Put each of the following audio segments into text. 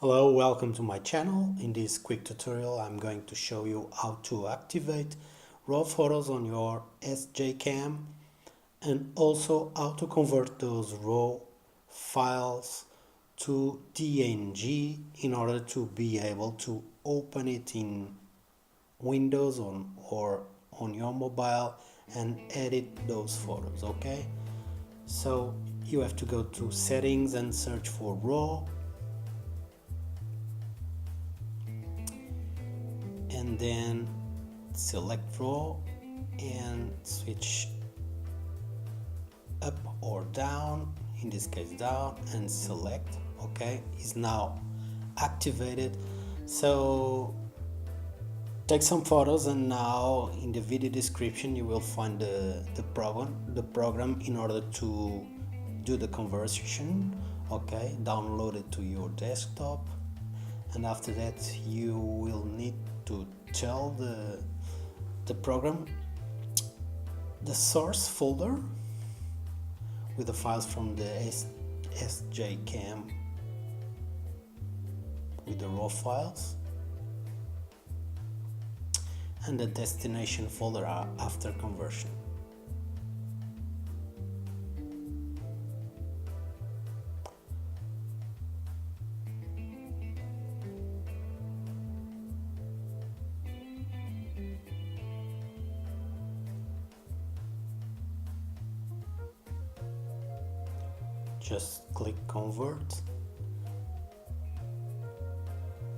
Hello, welcome to my channel. In this quick tutorial I'm going to show you how to activate raw photos on your Sjcam and also how to convert those raw files to DNG in order to be able to open it in Windows or on your mobile and edit those photos. Okay, so you have to go to settings and search for raw, and then select raw and switch up or down, in this case down, and select. Okay, is now activated. So take some photos, and now in the video description you will find the program in order to do the conversion. Okay, download it to your desktop, and after that you will need to tell the program the source folder with the files from the Sjcam with the raw files, and the destination folder after conversion. Just click convert,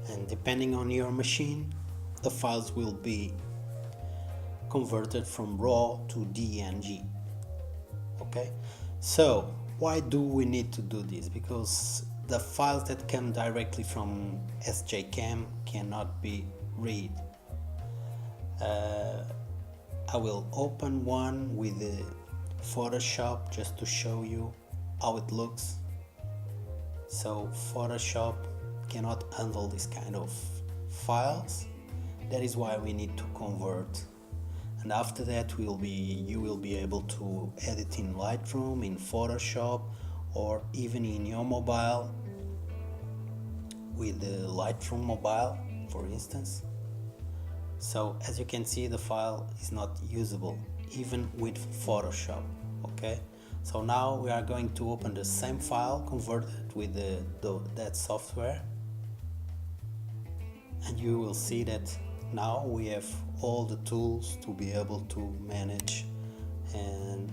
and depending on your machine the files will be converted from raw to DNG. Okay, so why do we need to do this? Because the files that come directly from Sjcam cannot be read. I will open one with the Photoshop just to show you how it looks. So Photoshop cannot handle this kind of files. That is why we need to convert, and after that you will be able to edit in Lightroom, in Photoshop, or even in your mobile with the Lightroom mobile, for instance. So as you can see, the file is not usable even with Photoshop. Okay, so now we are going to open the same file converted with that software, and you will see that now we have all the tools to be able to manage and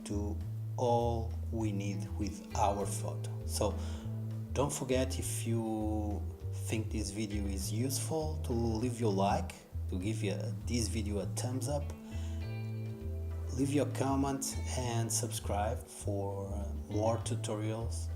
do all we need with our photo. So don't forget, if you think this video is useful, to leave your like, to give this video a thumbs up, leave your comment and subscribe for more tutorials.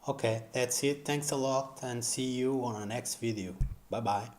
Okay, that's it. Thanks a lot, and see you on the next video. Bye bye.